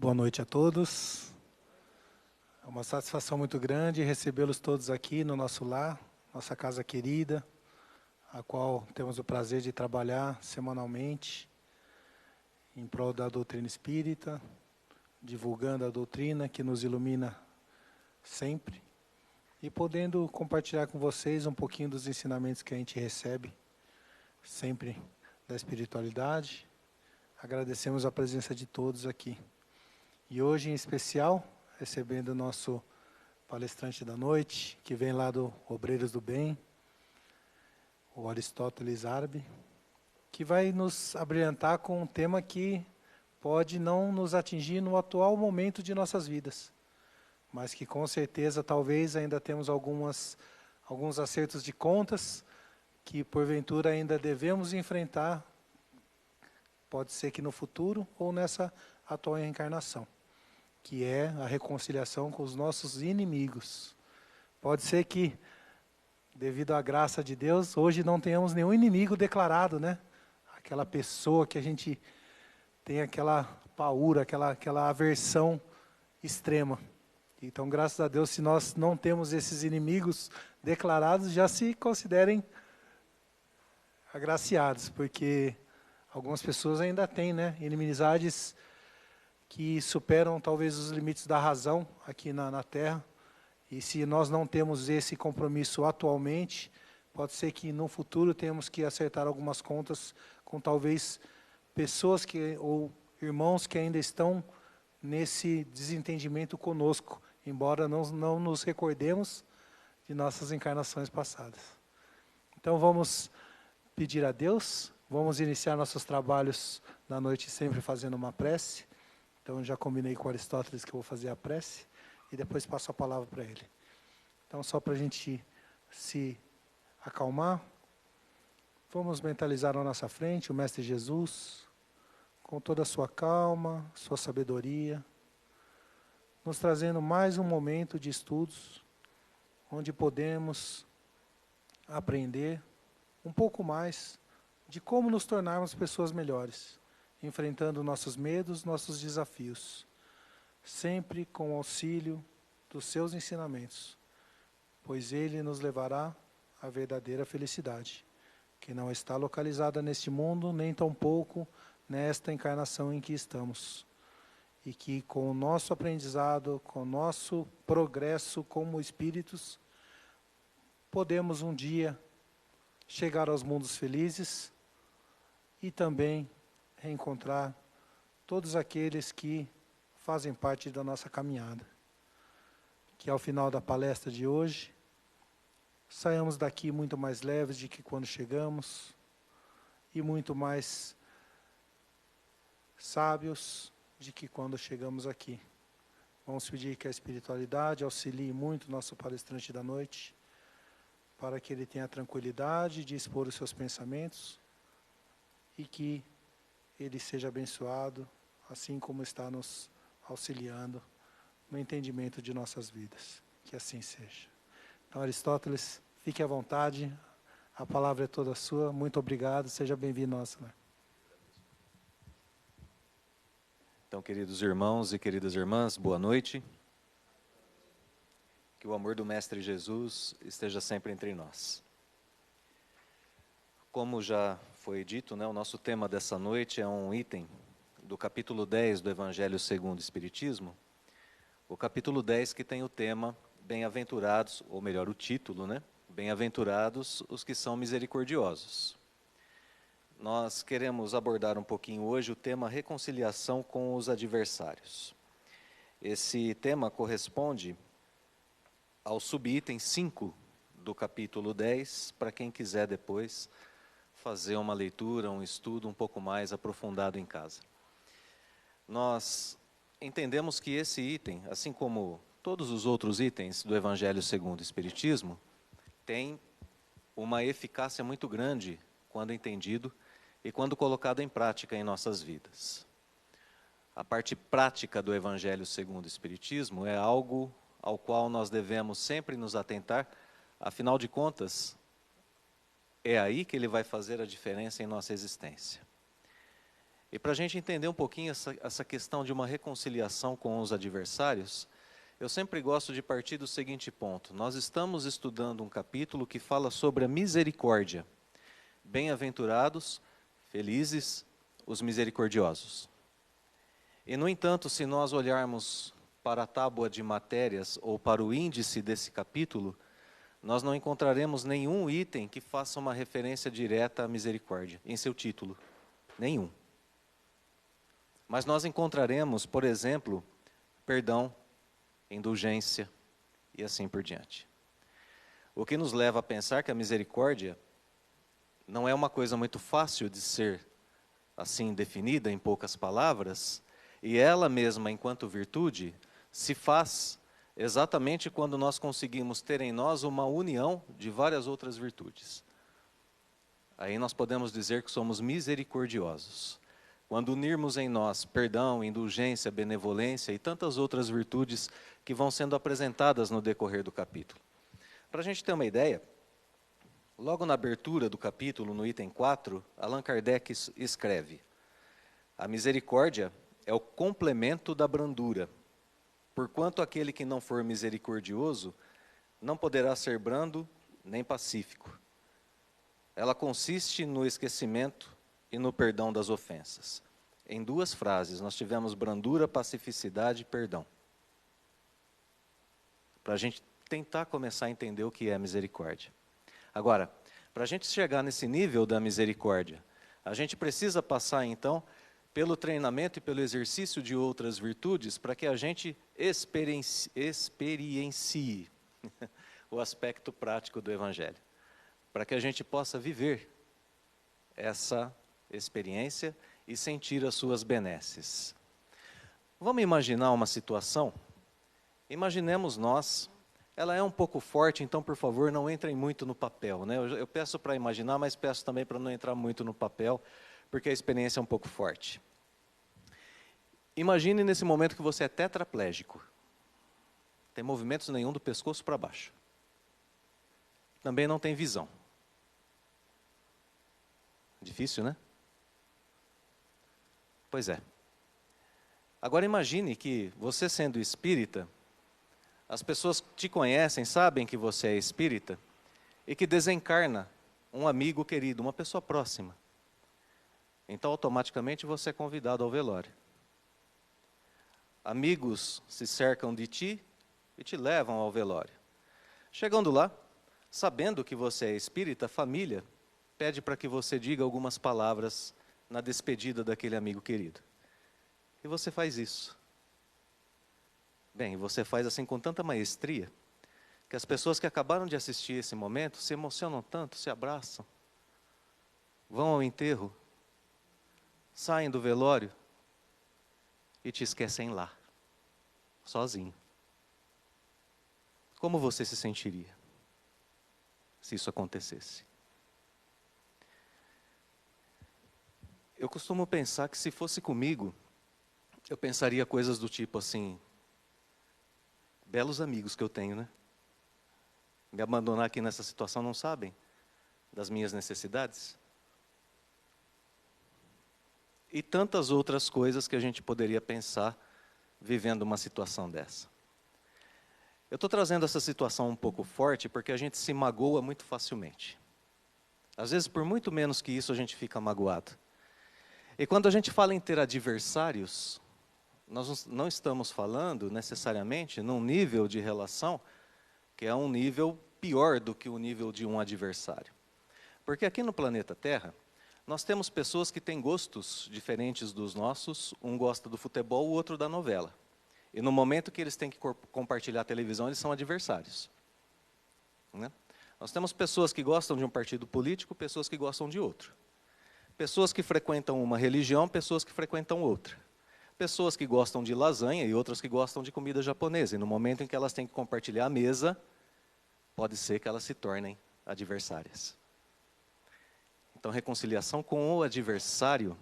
Boa noite a todos. É uma satisfação muito grande recebê-los todos aqui no nosso lar, nossa casa querida, a qual temos o prazer de trabalhar semanalmente em prol da doutrina espírita, divulgando a doutrina que nos ilumina sempre e podendo compartilhar com vocês um pouquinho dos ensinamentos que a gente recebe sempre da espiritualidade. Agradecemos a presença de todos aqui. E hoje, em especial, recebendo o nosso palestrante da noite, que vem lá do Obreiros do Bem, o Aristóteles Arbe, que vai nos abrilhantar com um tema que pode não nos atingir no atual momento de nossas vidas, mas que com certeza, talvez, ainda temos alguns acertos de contas que, porventura, ainda devemos enfrentar, pode ser que no futuro ou nessa atual reencarnação, que é a reconciliação com os nossos inimigos. Pode ser que, devido à graça de Deus, hoje não tenhamos nenhum inimigo declarado, né? Aquela pessoa que a gente tem aquela paura, aquela aversão extrema. Então, graças a Deus, se nós não temos esses inimigos declarados, já se considerem agraciados, porque algumas pessoas ainda têm, né, inimizades que superam talvez os limites da razão aqui na Terra. E se nós não temos esse compromisso atualmente, pode ser que no futuro tenhamos que acertar algumas contas com talvez pessoas ou irmãos que ainda estão nesse desentendimento conosco, embora não nos recordemos de nossas encarnações passadas. Então vamos pedir a Deus, vamos iniciar nossos trabalhos na noite sempre fazendo uma prece. Então, já combinei com Aristóteles que eu vou fazer a prece e depois passo a palavra para ele. Então, só para a gente se acalmar, vamos mentalizar à nossa frente o Mestre Jesus, com toda a sua calma, sua sabedoria, nos trazendo mais um momento de estudos, onde podemos aprender um pouco mais de como nos tornarmos pessoas melhores, enfrentando nossos medos, nossos desafios, sempre com o auxílio dos seus ensinamentos, pois Ele nos levará à verdadeira felicidade, que não está localizada neste mundo, nem tampouco nesta encarnação em que estamos, e que com o nosso aprendizado, com o nosso progresso como espíritos, podemos um dia chegar aos mundos felizes e também reencontrar todos aqueles que fazem parte da nossa caminhada. Que ao final da palestra de hoje, saiamos daqui muito mais leves de que quando chegamos e muito mais sábios de que quando chegamos aqui. Vamos pedir que a espiritualidade auxilie muito o nosso palestrante da noite, para que ele tenha a tranquilidade de expor os seus pensamentos e que ele seja abençoado, assim como está nos auxiliando no entendimento de nossas vidas. Que assim seja. Então, Aristóteles, fique à vontade, a palavra é toda sua. Muito obrigado, seja bem-vindo nosso, né? Então, queridos irmãos e queridas irmãs, boa noite. Que o amor do Mestre Jesus esteja sempre entre nós. Como já foi dito, né, o nosso tema dessa noite é um item do capítulo 10 do Evangelho segundo o Espiritismo. O capítulo 10 que tem o tema Bem-aventurados, ou melhor, o título, né? Bem-aventurados os que são misericordiosos. Nós queremos abordar um pouquinho hoje o tema reconciliação com os adversários. Esse tema corresponde ao subitem 5 do capítulo 10, para quem quiser depois fazer uma leitura, um estudo um pouco mais aprofundado em casa. Nós entendemos que esse item, assim como todos os outros itens do Evangelho segundo o Espiritismo, tem uma eficácia muito grande quando entendido e quando colocado em prática em nossas vidas. A parte prática do Evangelho segundo o Espiritismo é algo ao qual nós devemos sempre nos atentar, afinal de contas, é aí que ele vai fazer a diferença em nossa existência. E para a gente entender um pouquinho essa questão de uma reconciliação com os adversários, eu sempre gosto de partir do seguinte ponto. Nós estamos estudando um capítulo que fala sobre a misericórdia. Bem-aventurados, felizes, os misericordiosos. E, no entanto, se nós olharmos para a tábua de matérias ou para o índice desse capítulo, nós não encontraremos nenhum item que faça uma referência direta à misericórdia, em seu título. Nenhum. Mas nós encontraremos, por exemplo, perdão, indulgência e assim por diante. O que nos leva a pensar que a misericórdia não é uma coisa muito fácil de ser assim definida em poucas palavras, e ela mesma, enquanto virtude, se faz exatamente quando nós conseguimos ter em nós uma união de várias outras virtudes. Aí nós podemos dizer que somos misericordiosos. Quando unirmos em nós perdão, indulgência, benevolência e tantas outras virtudes que vão sendo apresentadas no decorrer do capítulo. Para a gente ter uma ideia, logo na abertura do capítulo, no item 4, Allan Kardec escreve: a misericórdia é o complemento da brandura, porquanto aquele que não for misericordioso não poderá ser brando nem pacífico. Ela consiste no esquecimento e no perdão das ofensas. Em duas frases, nós tivemos brandura, pacificidade e perdão. Para a gente tentar começar a entender o que é misericórdia. Agora, para a gente chegar nesse nível da misericórdia, a gente precisa passar, então, pelo treinamento e pelo exercício de outras virtudes, para que a gente experiencie o aspecto prático do Evangelho. Para que a gente possa viver essa experiência e sentir as suas benesses. Vamos imaginar uma situação? Imaginemos nós, ela é um pouco forte, então, por favor, não entrem muito no papel, né? Eu peço para imaginar, mas peço também para não entrar muito no papel, porque a experiência é um pouco forte. Imagine nesse momento que você é tetraplégico. Não tem movimentos nenhum do pescoço para baixo. Também não tem visão. Difícil, né? Pois é. Agora imagine que você sendo espírita, as pessoas te conhecem, sabem que você é espírita, e que desencarna um amigo querido, uma pessoa próxima. Então automaticamente você é convidado ao velório. Amigos se cercam de ti e te levam ao velório. Chegando lá, sabendo que você é espírita, a família pede para que você diga algumas palavras na despedida daquele amigo querido. E você faz isso. Bem, você faz assim com tanta maestria, que as pessoas que acabaram de assistir esse momento se emocionam tanto, se abraçam, vão ao enterro, saem do velório e te esquecem lá, sozinho. Como você se sentiria se isso acontecesse? Eu costumo pensar que se fosse comigo, eu pensaria coisas do tipo assim: belos amigos que eu tenho, né? Me abandonar aqui nessa situação, não sabem das minhas necessidades? E tantas outras coisas que a gente poderia pensar vivendo uma situação dessa. Eu estou trazendo essa situação um pouco forte porque a gente se magoa muito facilmente. Às vezes, por muito menos que isso, a gente fica magoado. E quando a gente fala em ter adversários, nós não estamos falando necessariamente num nível de relação que é um nível pior do que o nível de um adversário. Porque aqui no planeta Terra, nós temos pessoas que têm gostos diferentes dos nossos, um gosta do futebol, o outro da novela. E no momento que eles têm que compartilhar a televisão, eles são adversários. Né? Nós temos pessoas que gostam de um partido político, pessoas que gostam de outro. Pessoas que frequentam uma religião, pessoas que frequentam outra. Pessoas que gostam de lasanha e outras que gostam de comida japonesa. E no momento em que elas têm que compartilhar a mesa, pode ser que elas se tornem adversárias. Então, reconciliação com o adversário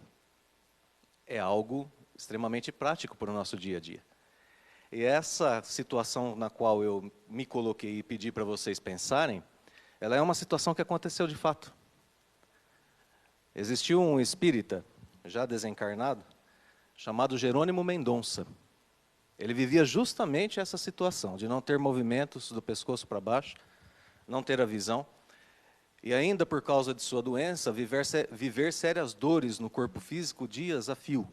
é algo extremamente prático para o nosso dia a dia. E essa situação na qual eu me coloquei e pedi para vocês pensarem, ela é uma situação que aconteceu de fato. Existiu um espírita, já desencarnado, chamado Jerônimo Mendonça. Ele vivia justamente essa situação, de não ter movimentos do pescoço para baixo, não ter a visão, e ainda por causa de sua doença, viver sérias dores no corpo físico dias a fio.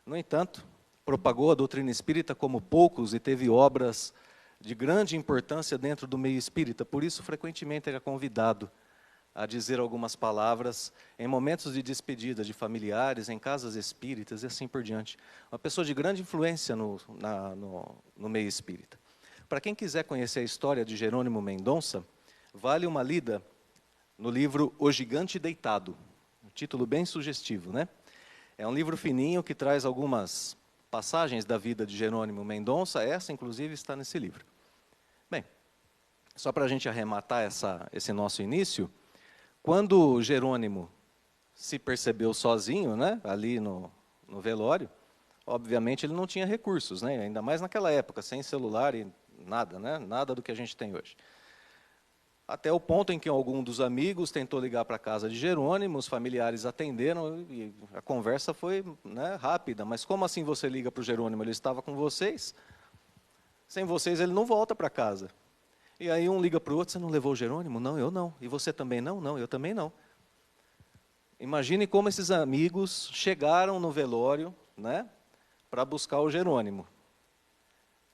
No entanto, propagou a doutrina espírita como poucos e teve obras de grande importância dentro do meio espírita, por isso frequentemente era convidado a dizer algumas palavras em momentos de despedida de familiares, em casas espíritas e assim por diante. Uma pessoa de grande influência no meio espírita. Para quem quiser conhecer a história de Jerônimo Mendonça, vale uma lida no livro O Gigante Deitado, um título bem sugestivo, né? É um livro fininho que traz algumas passagens da vida de Jerônimo Mendonça, essa inclusive está nesse livro. Bem, só para a gente arrematar esse nosso início, quando Jerônimo se percebeu sozinho, né, ali no velório, obviamente ele não tinha recursos, né, ainda mais naquela época, sem celular e nada, né, nada do que a gente tem hoje. Até o ponto em que algum dos amigos tentou ligar para a casa de Jerônimo, os familiares atenderam e a conversa foi, né, rápida. Mas como assim você liga para o Jerônimo? Ele estava com vocês, sem vocês ele não volta para casa. E aí um liga para o outro, você não levou o Jerônimo? Não, eu não. E você também não? Não, eu também não. Imagine como esses amigos chegaram no velório, né, para buscar o Jerônimo.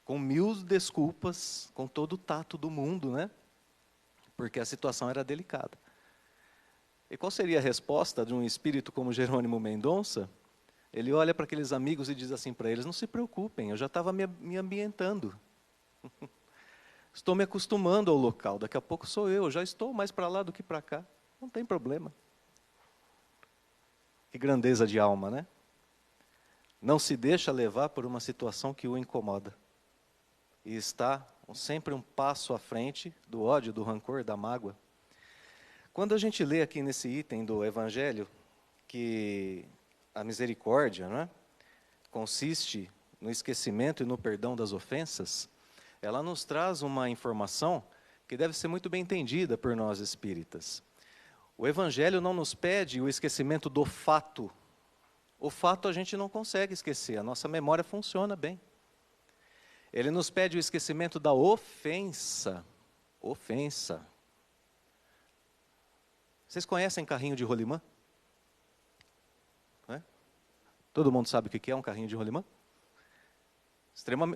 Com 1000 desculpas, com todo o tato do mundo, né? Porque a situação era delicada. E qual seria a resposta de um espírito como Jerônimo Mendonça? Ele olha para aqueles amigos e diz assim para eles, não se preocupem, eu já estava me ambientando. Estou me acostumando ao local, daqui a pouco sou eu, já estou mais para lá do que para cá, não tem problema. Que grandeza de alma, né? Não se deixa levar por uma situação que o incomoda. E está sempre um passo à frente do ódio, do rancor, da mágoa. Quando a gente lê aqui nesse item do Evangelho, que a misericórdia, né, consiste no esquecimento e no perdão das ofensas, ela nos traz uma informação que deve ser muito bem entendida por nós espíritas. O Evangelho não nos pede o esquecimento do fato. O fato a gente não consegue esquecer, a nossa memória funciona bem. Ele nos pede o esquecimento da ofensa. Ofensa. Vocês conhecem carrinho de rolimã? Não é? Todo mundo sabe o que é um carrinho de rolimã?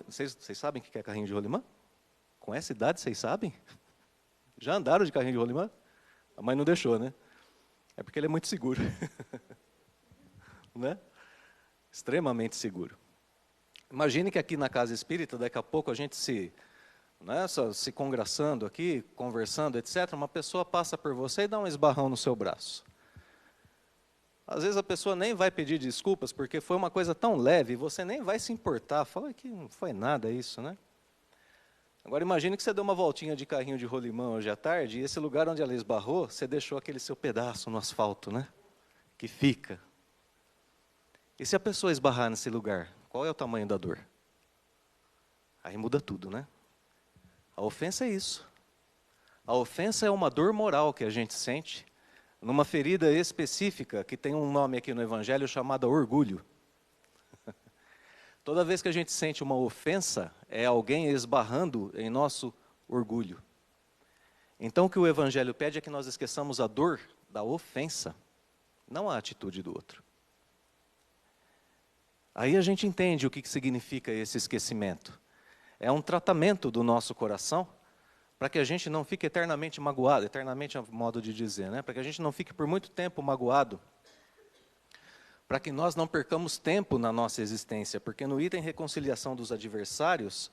Vocês sabem o que é carrinho de rolimã? Com essa idade vocês sabem? Já andaram de carrinho de rolimã? A mãe não deixou, né? É porque ele é muito seguro. Né? Extremamente seguro. Imagine que aqui na casa espírita, daqui a pouco a gente se congraçando aqui, conversando, etc., uma pessoa passa por você e dá um esbarrão no seu braço. Às vezes a pessoa nem vai pedir desculpas, porque foi uma coisa tão leve, você nem vai se importar, fala que não foi nada isso, né? Agora imagine que você deu uma voltinha de carrinho de rolimã hoje à tarde, e esse lugar onde ela esbarrou, você deixou aquele seu pedaço no asfalto, né? Que fica. E se a pessoa esbarrar nesse lugar, qual é o tamanho da dor? Aí muda tudo, né? A ofensa é isso. A ofensa é uma dor moral que a gente sente numa ferida específica que tem um nome aqui no Evangelho chamado orgulho. Toda vez que a gente sente uma ofensa, é alguém esbarrando em nosso orgulho. Então o que o Evangelho pede é que nós esqueçamos a dor da ofensa, não a atitude do outro. Aí a gente entende o que significa esse esquecimento. É um tratamento do nosso coração para que a gente não fique eternamente magoado, eternamente é um modo de dizer, né? Para que a gente não fique por muito tempo magoado, para que nós não percamos tempo na nossa existência, porque no item reconciliação dos adversários,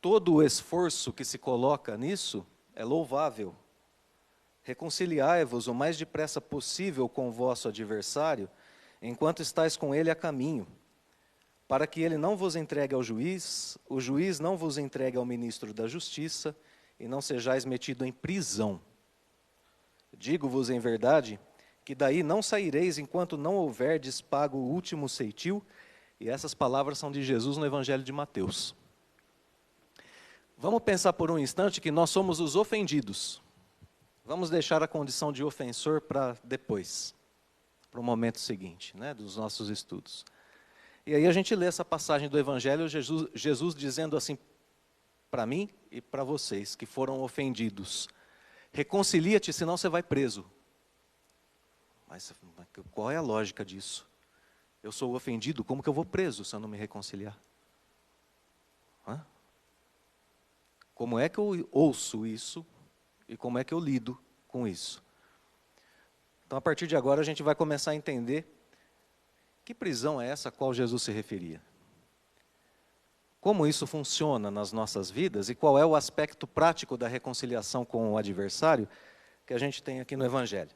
todo o esforço que se coloca nisso é louvável. Reconciliai-vos o mais depressa possível com o vosso adversário, enquanto estáis com ele a caminho, para que ele não vos entregue ao juiz, o juiz não vos entregue ao ministro da justiça, e não sejais metido em prisão. Digo-vos em verdade, que daí não saireis enquanto não houverdes pago o último ceitil, e essas palavras são de Jesus no Evangelho de Mateus. Vamos pensar por um instante que nós somos os ofendidos. Vamos deixar a condição de ofensor para depois, para o momento seguinte, né, dos nossos estudos. E aí a gente lê essa passagem do Evangelho, Jesus dizendo assim para mim e para vocês que foram ofendidos: reconcilia-te, senão você vai preso. Mas qual é a lógica disso? Eu sou ofendido, como que eu vou preso se eu não me reconciliar? Hã? Como é que eu ouço isso e como é que eu lido com isso? Então, a partir de agora, a gente vai começar a entender que prisão é essa a qual Jesus se referia. Como isso funciona nas nossas vidas e qual é o aspecto prático da reconciliação com o adversário que a gente tem aqui no Evangelho.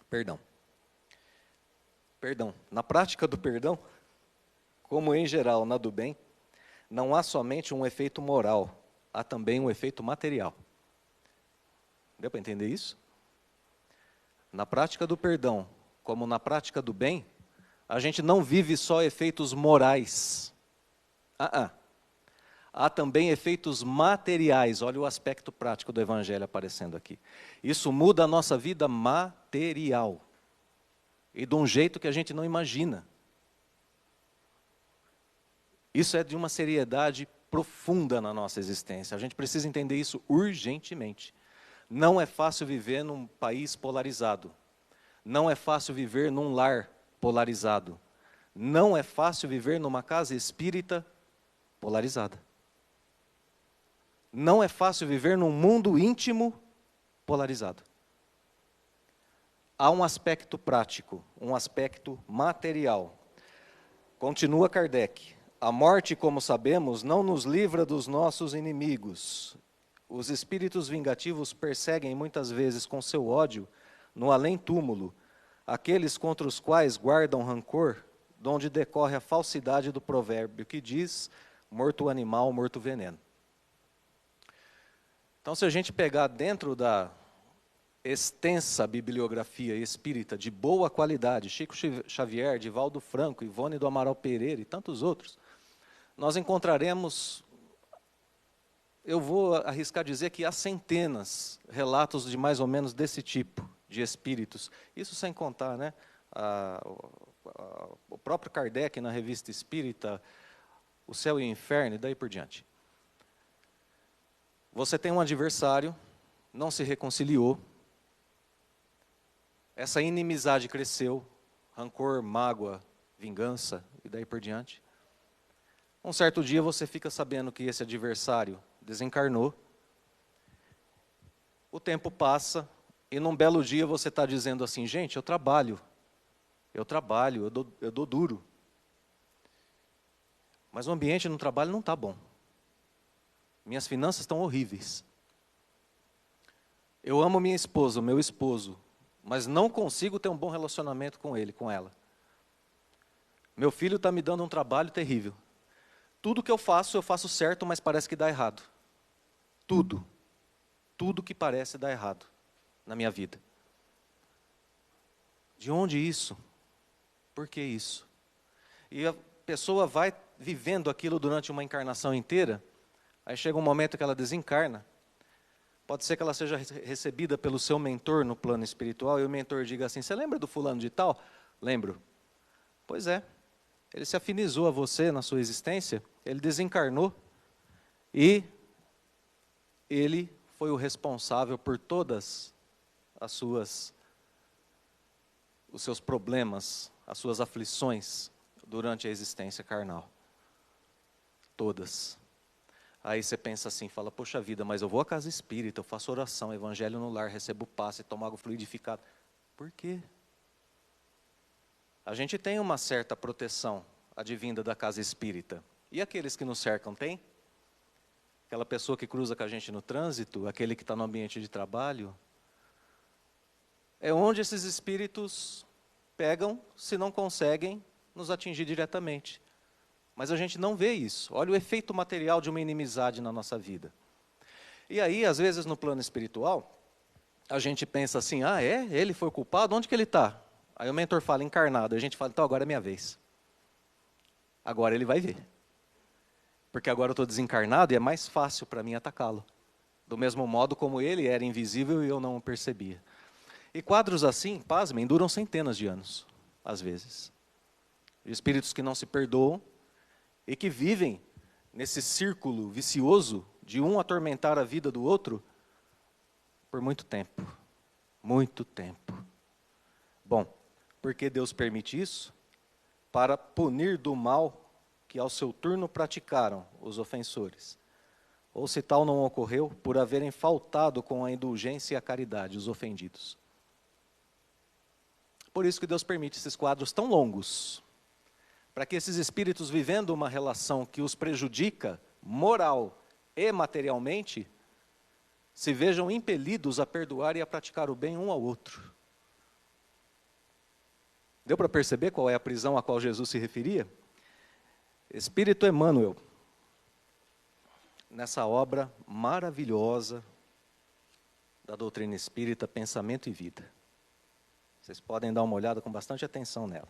Perdão. Na prática do perdão, como em geral na do bem, não há somente um efeito moral, há também um efeito material. Deu para entender isso? Na prática do perdão, como na prática do bem, a gente não vive só efeitos morais. Há também efeitos materiais. Olha o aspecto prático do Evangelho aparecendo aqui. Isso muda a nossa vida material. E de um jeito que a gente não imagina. Isso é de uma seriedade profunda na nossa existência. A gente precisa entender isso urgentemente. Não é fácil viver num país polarizado. Não é fácil viver num lar polarizado. Não é fácil viver numa casa espírita polarizada. Não é fácil viver num mundo íntimo polarizado. Há um aspecto prático, um aspecto material. Continua Kardec. A morte, como sabemos, não nos livra dos nossos inimigos. Os espíritos vingativos perseguem muitas vezes com seu ódio, no além-túmulo, aqueles contra os quais guardam rancor, donde decorre a falsidade do provérbio que diz: morto o animal, morto o veneno. Então, se a gente pegar dentro da extensa bibliografia espírita de boa qualidade, Chico Xavier, Divaldo Franco, Ivone do Amaral Pereira e tantos outros, nós encontraremos, eu vou arriscar dizer que há centenas de relatos de mais ou menos desse tipo de espíritos. Isso sem contar, né, o próprio Kardec na Revista Espírita, O Céu e o Inferno, e daí por diante. Você tem um adversário, não se reconciliou, essa inimizade cresceu, rancor, mágoa, vingança, e daí por diante. Um certo dia você fica sabendo que esse adversário desencarnou, o tempo passa, e num belo dia você está dizendo assim: gente, eu trabalho, eu dou duro. Mas o ambiente no trabalho não está bom. Minhas finanças estão horríveis. Eu amo minha esposa, o meu esposo, mas não consigo ter um bom relacionamento com ele, com ela. Meu filho está me dando um trabalho terrível. Tudo que eu faço certo, mas parece que dá errado. Tudo. Tudo que parece dar errado na minha vida. De onde isso? Por que isso? E a pessoa vai vivendo aquilo durante uma encarnação inteira, aí chega um momento que ela desencarna, pode ser que ela seja recebida pelo seu mentor no plano espiritual, e o mentor diga assim: você lembra do fulano de tal? Lembro. Pois é, ele se afinizou a você na sua existência, ele desencarnou, e ele foi o responsável por todas os seus problemas, as suas aflições durante a existência carnal. Todas. Aí você pensa assim, fala: poxa vida, mas eu vou à casa espírita, eu faço oração, evangelho no lar, recebo passe, tomo água fluidificada. Por quê? A gente tem uma certa proteção advinda da casa espírita. E aqueles que nos cercam têm? Aquela pessoa que cruza com a gente no trânsito, aquele que está no ambiente de trabalho. É onde esses espíritos pegam, se não conseguem nos atingir diretamente. Mas a gente não vê isso. Olha o efeito material de uma inimizade na nossa vida. E aí, às vezes, no plano espiritual, a gente pensa assim: ah, é? Ele foi o culpado? Onde que ele está? Aí o mentor fala: encarnado. A gente fala: então agora é minha vez. Agora ele vai ver. Porque agora eu estou desencarnado e é mais fácil para mim atacá-lo. Do mesmo modo como ele era invisível e eu não o percebia. E quadros assim, pasmem, duram centenas de anos, às vezes. Espíritos que não se perdoam e que vivem nesse círculo vicioso de um atormentar a vida do outro por muito tempo. Muito tempo. Bom, por que Deus permite isso? Para punir do mal que ao seu turno praticaram os ofensores. Ou se tal não ocorreu, por haverem faltado com a indulgência e a caridade os ofendidos. Por isso que Deus permite esses quadros tão longos, para que esses espíritos, vivendo uma relação que os prejudica moral e materialmente, se vejam impelidos a perdoar e a praticar o bem um ao outro. Deu para perceber qual é a prisão a qual Jesus se referia? Espírito Emmanuel, nessa obra maravilhosa da doutrina espírita, Pensamento e Vida. Vocês podem dar uma olhada com bastante atenção nela.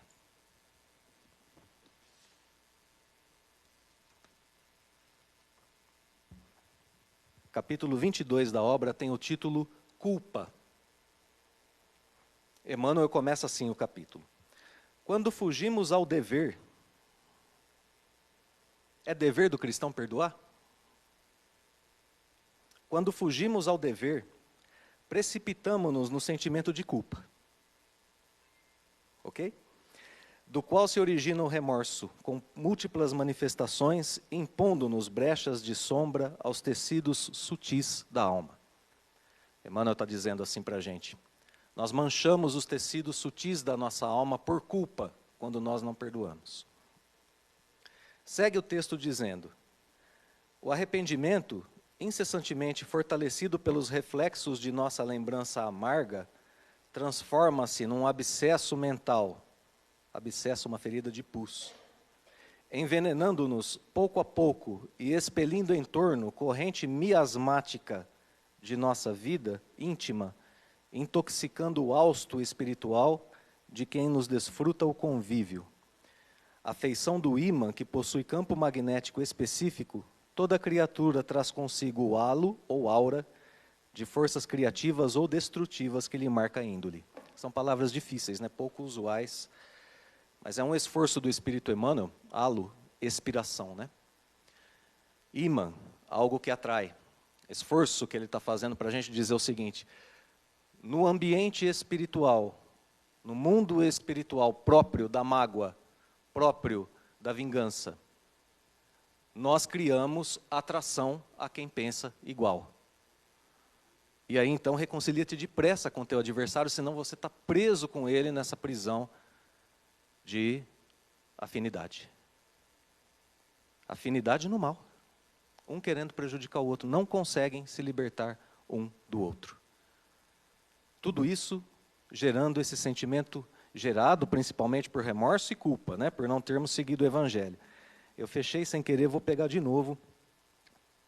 Capítulo 22 da obra tem o título Culpa. Emmanuel começa assim o capítulo. Quando fugimos ao dever, é dever do cristão perdoar? Quando fugimos ao dever, precipitamo-nos no sentimento de culpa. Ok? Do qual se origina o remorso, com múltiplas manifestações, impondo-nos brechas de sombra aos tecidos sutis da alma. Emmanuel está dizendo assim para a gente. Nós manchamos os tecidos sutis da nossa alma por culpa, quando nós não perdoamos. Segue o texto dizendo, o arrependimento, incessantemente fortalecido pelos reflexos de nossa lembrança amarga, transforma-se num abscesso mental, abscesso, uma ferida de pus, envenenando-nos pouco a pouco e expelindo em torno corrente miasmática de nossa vida íntima, intoxicando o hausto espiritual de quem nos desfruta o convívio. A feição do ímã, que possui campo magnético específico, toda criatura traz consigo o halo ou aura de forças criativas ou destrutivas que lhe marca a índole. São palavras difíceis, né? Pouco usuais, mas é um esforço do Espírito Emmanuel, halo, expiração, né? Ímã, algo que atrai. Esforço que ele está fazendo para a gente dizer o seguinte, no ambiente espiritual, no mundo espiritual próprio da mágoa, próprio da vingança, nós criamos atração a quem pensa igual. E aí então reconcilia-te depressa com teu adversário, senão você está preso com ele nessa prisão de afinidade. Afinidade no mal. Um querendo prejudicar o outro, não conseguem se libertar um do outro. Tudo isso gerando esse sentimento gerado principalmente por remorso e culpa, né, por não termos seguido o Evangelho. Eu fechei sem querer, vou pegar de novo,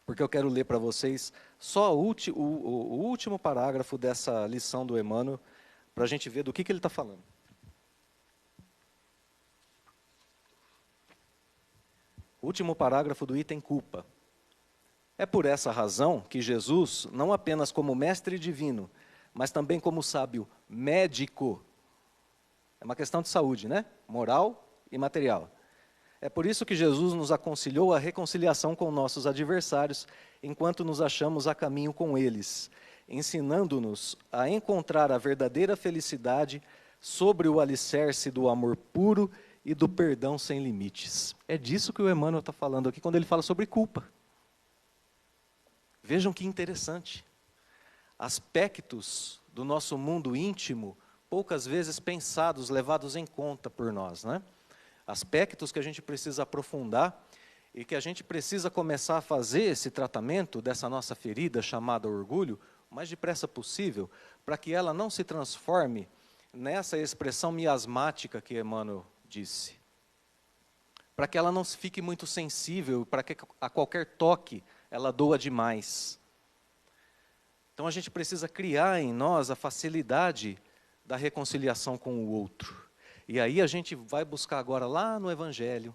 porque eu quero ler para vocês só o último parágrafo dessa lição do Emmanuel, para a gente ver do que ele está falando. Último parágrafo do item culpa. É por essa razão que Jesus, não apenas como mestre divino, mas também como sábio médico, é uma questão de saúde, né? Moral e material. É por isso que Jesus nos aconselhou a reconciliação com nossos adversários, enquanto nos achamos a caminho com eles, ensinando-nos a encontrar a verdadeira felicidade sobre o alicerce do amor puro e do perdão sem limites. É disso que o Emmanuel está falando aqui, quando ele fala sobre culpa. Vejam que interessante. Aspectos do nosso mundo íntimo, poucas vezes pensados, levados em conta por nós, né? Aspectos que a gente precisa aprofundar e que a gente precisa começar a fazer esse tratamento dessa nossa ferida chamada orgulho o mais depressa possível, para que ela não se transforme nessa expressão miasmática que Emmanuel disse. Para que ela não fique muito sensível, para que a qualquer toque ela doa demais. Então a gente precisa criar em nós a facilidade da reconciliação com o outro. E aí a gente vai buscar agora lá no Evangelho,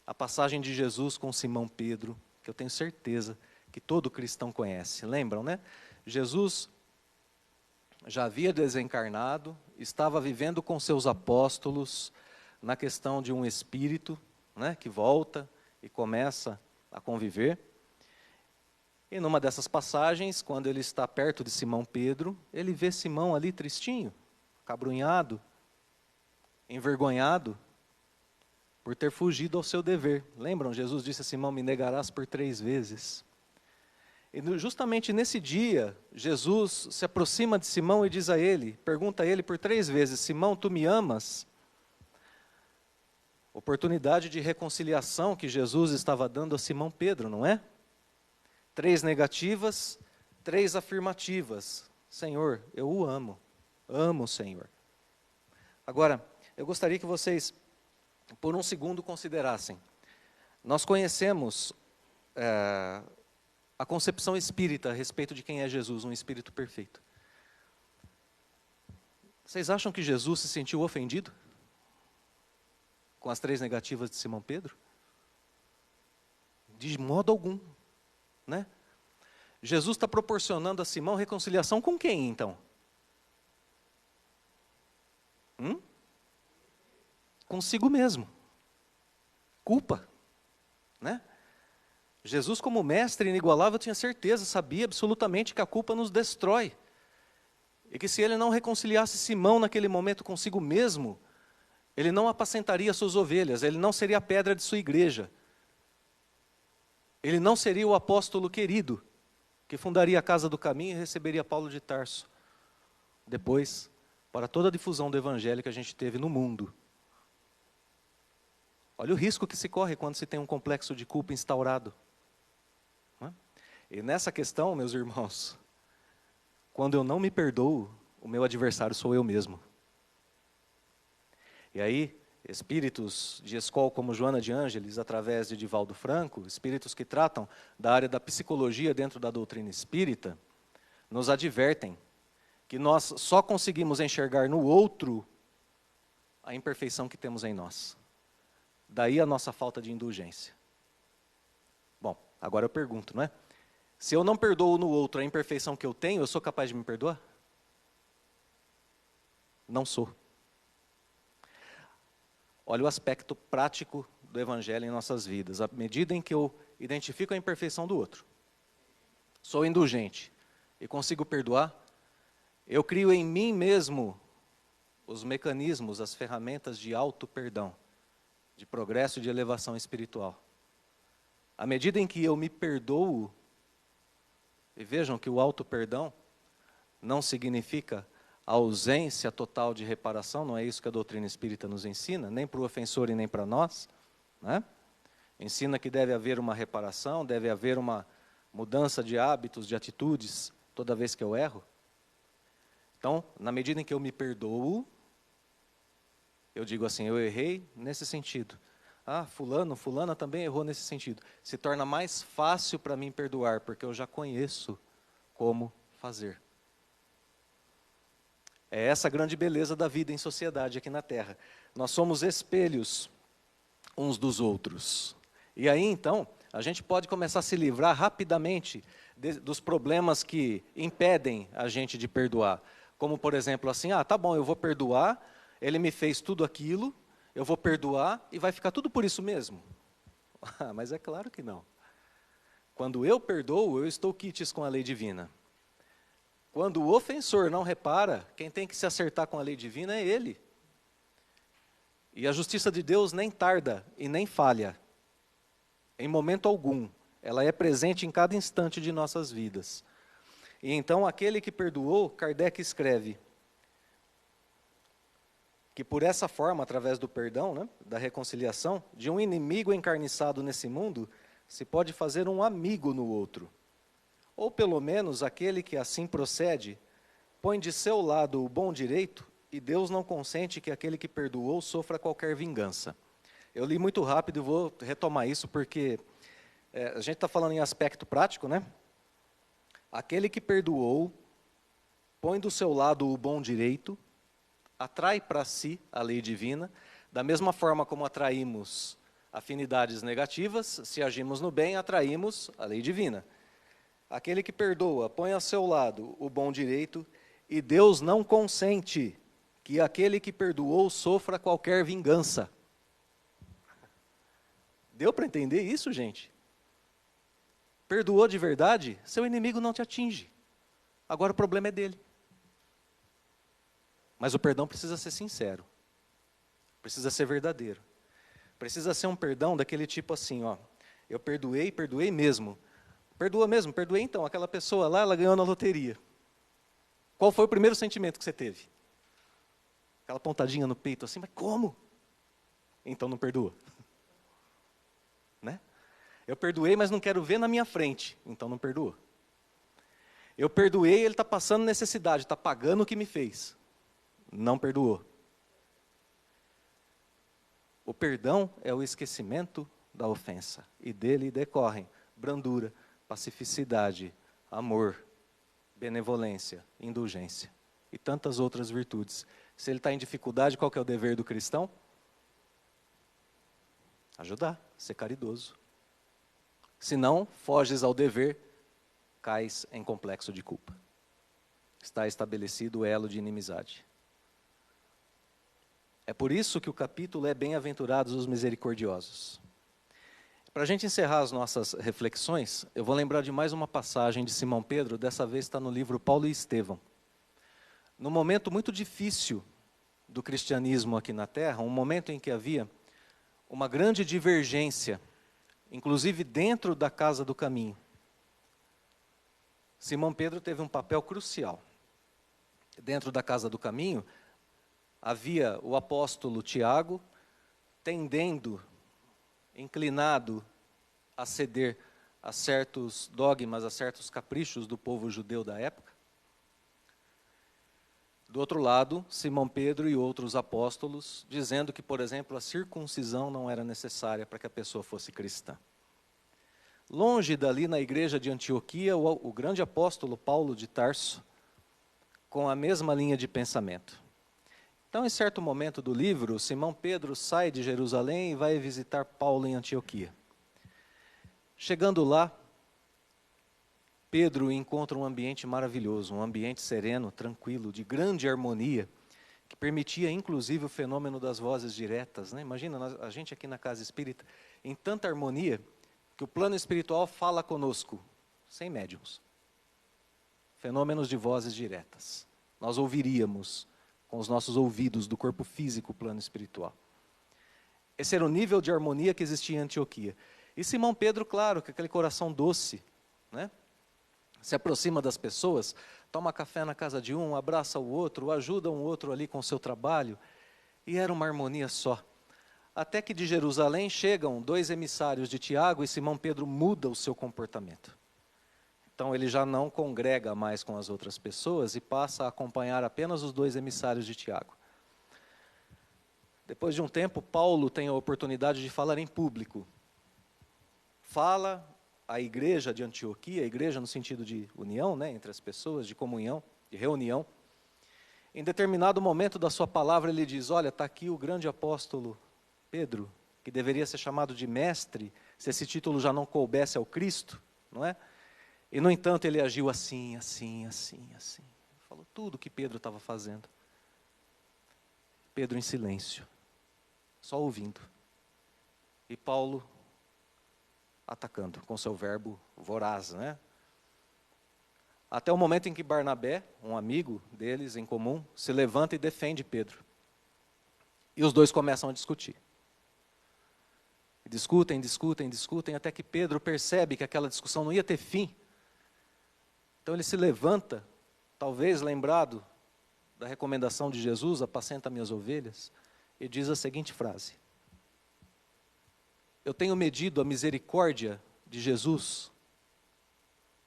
a passagem de Jesus com Simão Pedro, que eu tenho certeza que todo cristão conhece. Lembram, né? Jesus já havia desencarnado, estava vivendo com seus apóstolos na questão de um espírito, né, que volta e começa a conviver. E numa dessas passagens, quando ele está perto de Simão Pedro, ele vê Simão ali tristinho, cabrunhado, envergonhado, por ter fugido ao seu dever. Lembram? Jesus disse a Simão, me negarás por 3 vezes. E justamente nesse dia, Jesus se aproxima de Simão e diz a ele, pergunta a ele por 3 vezes, Simão, tu me amas? Oportunidade de reconciliação que Jesus estava dando a Simão Pedro, não é? 3 negativas, 3 afirmativas. Senhor, eu o amo. Amo o Senhor. Agora, eu gostaria que vocês, por um segundo, considerassem. Nós conhecemos a concepção espírita a respeito de quem é Jesus, um espírito perfeito. Vocês acham que Jesus se sentiu ofendido com as 3 negativas de Simão Pedro? De modo algum, né? Jesus está proporcionando a Simão reconciliação com quem, então? Consigo mesmo. Culpa, né? Jesus, como mestre inigualável, tinha certeza, sabia absolutamente que a culpa nos destrói. E que se ele não reconciliasse Simão naquele momento consigo mesmo, ele não apacentaria suas ovelhas, ele não seria a pedra de sua igreja. Ele não seria o apóstolo querido, que fundaria a Casa do Caminho e receberia Paulo de Tarso. Depois, para toda a difusão do evangelho que a gente teve no mundo. Olha o risco que se corre quando se tem um complexo de culpa instaurado. E nessa questão, meus irmãos, quando eu não me perdoo, o meu adversário sou eu mesmo. E aí, espíritos de escola como Joana de Ângeles, através de Divaldo Franco, espíritos que tratam da área da psicologia dentro da doutrina espírita, nos advertem que nós só conseguimos enxergar no outro a imperfeição que temos em nós. Daí a nossa falta de indulgência. Bom, agora eu pergunto, não é? Se eu não perdoo no outro a imperfeição que eu tenho, eu sou capaz de me perdoar? Não sou. Olha o aspecto prático do evangelho em nossas vidas. À medida em que eu identifico a imperfeição do outro, sou indulgente e consigo perdoar, eu crio em mim mesmo os mecanismos, as ferramentas de auto-perdão, de progresso e de elevação espiritual. À medida em que eu me perdoo, e vejam que o auto-perdão não significa a ausência total de reparação, não é isso que a doutrina espírita nos ensina, nem para o ofensor e nem para nós, né? Ensina que deve haver uma reparação, deve haver uma mudança de hábitos, de atitudes, toda vez que eu erro. Então, na medida em que eu me perdoo, eu digo assim, eu errei nesse sentido. Ah, fulana também errou nesse sentido. Se torna mais fácil para mim perdoar, porque eu já conheço como fazer. É essa a grande beleza da vida em sociedade aqui na Terra. Nós somos espelhos uns dos outros. E aí, então, a gente pode começar a se livrar rapidamente dos problemas que impedem a gente de perdoar. Como, por exemplo, assim, tá bom, eu vou perdoar, ele me fez tudo aquilo, eu vou perdoar e vai ficar tudo por isso mesmo? Mas é claro que não. Quando eu perdoo, eu estou quites com a lei divina. Quando o ofensor não repara, quem tem que se acertar com a lei divina é ele. E a justiça de Deus nem tarda e nem falha. Em momento algum. Ela é presente em cada instante de nossas vidas. E então aquele que perdoou, Kardec escreve que por essa forma, através do perdão, né, da reconciliação, de um inimigo encarniçado nesse mundo, se pode fazer um amigo no outro. Ou pelo menos aquele que assim procede, põe de seu lado o bom direito e Deus não consente que aquele que perdoou sofra qualquer vingança. Eu li muito rápido e vou retomar isso porque a gente está falando em aspecto prático, né? Aquele que perdoou, põe do seu lado o bom direito, atrai para si a lei divina, da mesma forma como atraímos afinidades negativas, se agimos no bem, atraímos a lei divina. Aquele que perdoa, põe ao seu lado o bom direito E Deus não consente que aquele que perdoou sofra qualquer vingança. Deu para entender isso, gente? Perdoou de verdade, seu inimigo não te atinge. Agora o problema é dele. Mas o perdão precisa ser sincero. Precisa ser verdadeiro. Precisa ser um perdão daquele tipo assim, ó. Eu perdoei mesmo. Perdoa mesmo, perdoei então. Aquela pessoa lá, ela ganhou na loteria. Qual foi o primeiro sentimento que você teve? Aquela pontadinha no peito assim, mas como? Então não perdoa. Né? Eu perdoei, mas não quero ver na minha frente. Então não perdoa. Eu perdoei, ele está passando necessidade, está pagando o que me fez. Não perdoou. O perdão é o esquecimento da ofensa. E dele decorrem brandura, pacificidade, amor, benevolência, indulgência e tantas outras virtudes. Se ele está em dificuldade, qual que é o dever do cristão? Ajudar, ser caridoso. Se não, foges ao dever, cais em complexo de culpa. Está estabelecido o elo de inimizade. É por isso que o capítulo é Bem-aventurados os misericordiosos. Para a gente encerrar as nossas reflexões, eu vou lembrar de mais uma passagem de Simão Pedro, dessa vez está no livro Paulo e Estevão. Num momento muito difícil do cristianismo aqui na Terra, um momento em que havia uma grande divergência, inclusive dentro da casa do caminho. Simão Pedro teve um papel crucial. Dentro da casa do caminho, havia o apóstolo Tiago, tendendo, inclinado a ceder a certos dogmas, a certos caprichos do povo judeu da época. Do outro lado, Simão Pedro e outros apóstolos, dizendo que, por exemplo, a circuncisão não era necessária para que a pessoa fosse cristã. Longe dali, na igreja de Antioquia, o grande apóstolo Paulo de Tarso, com a mesma linha de pensamento. Então, em certo momento do livro, Simão Pedro sai de Jerusalém e vai visitar Paulo em Antioquia. Chegando lá, Pedro encontra um ambiente maravilhoso, um ambiente sereno, tranquilo, de grande harmonia, que permitia inclusive o fenômeno das vozes diretas. Né? Imagina, a gente aqui na Casa Espírita, em tanta harmonia, que o plano espiritual fala conosco, sem médiuns. Fenômenos de vozes diretas. Nós ouviríamos com os nossos ouvidos do corpo físico o plano espiritual. Esse era o nível de harmonia que existia em Antioquia. E Simão Pedro, claro, com aquele coração doce, né? Se aproxima das pessoas, toma café na casa de um, abraça o outro, ajuda um outro ali com o seu trabalho. E era uma harmonia só. Até que de Jerusalém chegam 2 emissários de Tiago e Simão Pedro muda o seu comportamento. Então ele já não congrega mais com as outras pessoas e passa a acompanhar apenas os 2 emissários de Tiago. Depois de um tempo, Paulo tem a oportunidade de falar em público. Fala à igreja de Antioquia, a igreja no sentido de união, né, entre as pessoas, de comunhão, de reunião. Em determinado momento da sua palavra ele diz, olha, está aqui o grande apóstolo Pedro, que deveria ser chamado de mestre, se esse título já não coubesse ao Cristo, não é? E, no entanto, ele agiu assim. Falou tudo o que Pedro estava fazendo. Pedro em silêncio, só ouvindo. E Paulo atacando com seu verbo voraz, né? Até o momento em que Barnabé, um amigo deles em comum, se levanta e defende Pedro. E os dois começam a discutir. Discutem, até que Pedro percebe que aquela discussão não ia ter fim. Então ele se levanta, talvez lembrado da recomendação de Jesus, apacenta minhas ovelhas, e diz a seguinte frase: eu tenho medido a misericórdia de Jesus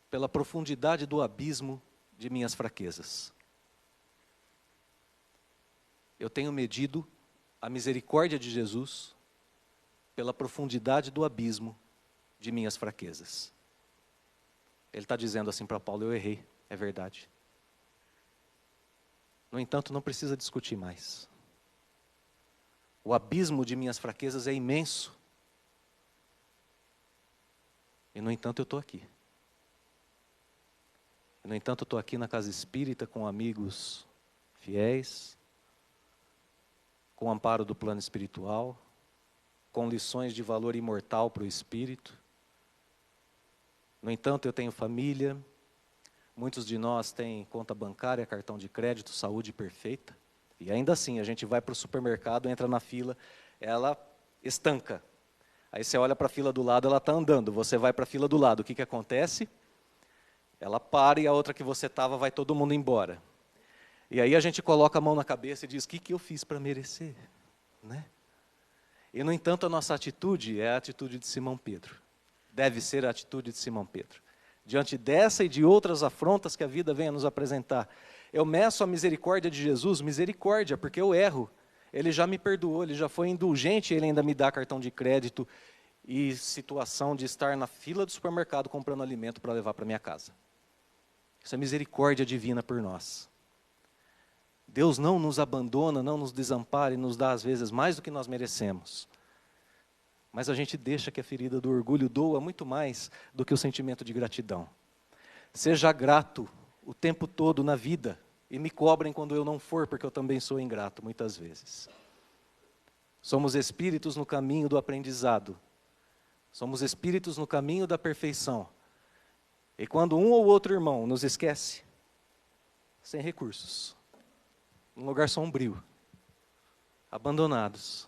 pela profundidade do abismo de minhas fraquezas. Eu tenho medido a misericórdia de Jesus pela profundidade do abismo de minhas fraquezas. Ele está dizendo assim para Paulo, eu errei, é verdade. No entanto, não precisa discutir mais. O abismo de minhas fraquezas é imenso. E, no entanto, eu estou aqui. No entanto, estou aqui na casa espírita com amigos fiéis, com amparo do plano espiritual, com lições de valor imortal para o espírito. No entanto, eu tenho família, muitos de nós têm conta bancária, cartão de crédito, saúde perfeita, e ainda assim a gente vai para o supermercado, entra na fila, ela estanca. Aí você olha para a fila do lado, ela está andando, você vai para a fila do lado, o que acontece? Ela para e a outra que você estava vai todo mundo embora. E aí a gente coloca a mão na cabeça e diz, o que eu fiz para merecer? Né? E, no entanto, a nossa atitude é a atitude de Simão Pedro. Deve ser a atitude de Simão Pedro. Diante dessa e de outras afrontas que a vida vem a nos apresentar, eu meço a misericórdia de Jesus, misericórdia, porque eu erro. Ele já me perdoou, ele já foi indulgente, ele ainda me dá cartão de crédito e situação de estar na fila do supermercado comprando alimento para levar para minha casa. Isso é misericórdia divina por nós. Deus não nos abandona, não nos desampara e nos dá às vezes mais do que nós merecemos. Mas a gente deixa que a ferida do orgulho doa muito mais do que o sentimento de gratidão. Seja grato o tempo todo na vida e me cobrem quando eu não for, porque eu também sou ingrato muitas vezes. Somos espíritos no caminho do aprendizado. Somos espíritos no caminho da perfeição. E quando um ou outro irmão nos esquece, sem recursos, num lugar sombrio, abandonados,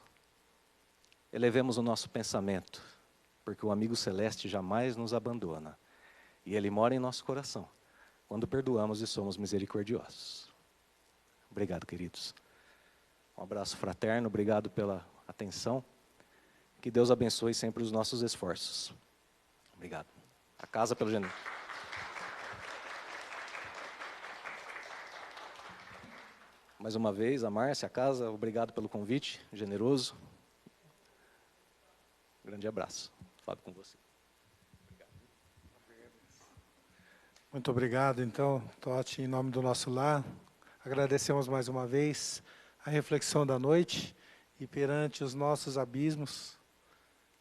elevemos o nosso pensamento, porque o amigo celeste jamais nos abandona. E ele mora em nosso coração, quando perdoamos e somos misericordiosos. Obrigado, queridos. Um abraço fraterno, obrigado pela atenção. Que Deus abençoe sempre os nossos esforços. Obrigado. A casa pelo generoso. Mais uma vez, a Márcia, a casa, obrigado pelo convite, generoso. Grande abraço. Fábio, com você. Obrigado. Muito obrigado, então, Totti, em nome do nosso lar. Agradecemos mais uma vez a reflexão da noite e perante os nossos abismos,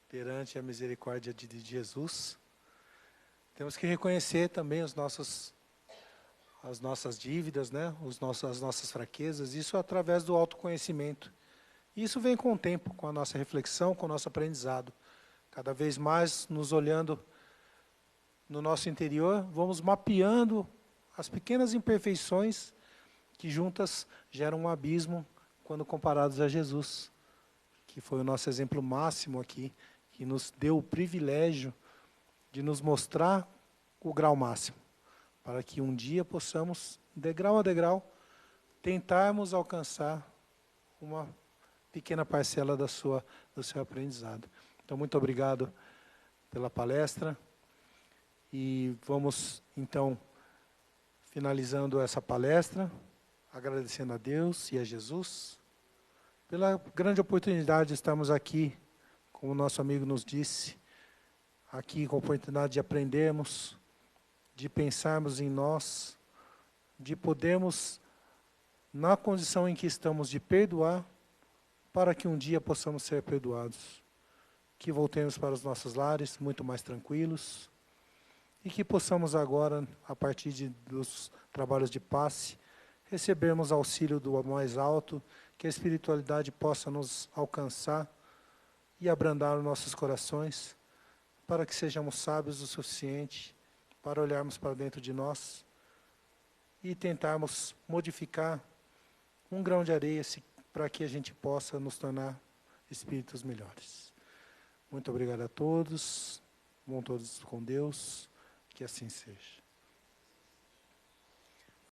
perante a misericórdia de Jesus, temos que reconhecer também as nossas dívidas, né? As nossas fraquezas, isso através do autoconhecimento. Isso vem com o tempo, com a nossa reflexão, com o nosso aprendizado. Cada vez mais nos olhando no nosso interior, vamos mapeando as pequenas imperfeições que juntas geram um abismo quando comparados a Jesus, que foi o nosso exemplo máximo aqui, que nos deu o privilégio de nos mostrar o grau máximo, para que um dia possamos, degrau a degrau, tentarmos alcançar uma pequena parcela do seu aprendizado. Então, muito obrigado pela palestra. E vamos, então, finalizando essa palestra, agradecendo a Deus e a Jesus pela grande oportunidade de estarmos aqui, como o nosso amigo nos disse, aqui com a oportunidade de aprendermos, de pensarmos em nós, de podermos, na condição em que estamos, de perdoar, para que um dia possamos ser perdoados. Que voltemos para os nossos lares muito mais tranquilos e que possamos agora, a partir dos trabalhos de passe, recebermos auxílio do mais alto, que a espiritualidade possa nos alcançar e abrandar os nossos corações, para que sejamos sábios o suficiente para olharmos para dentro de nós e tentarmos modificar um grão de areia para que a gente possa nos tornar espíritos melhores. Muito obrigado a todos, vão todos com Deus, que assim seja.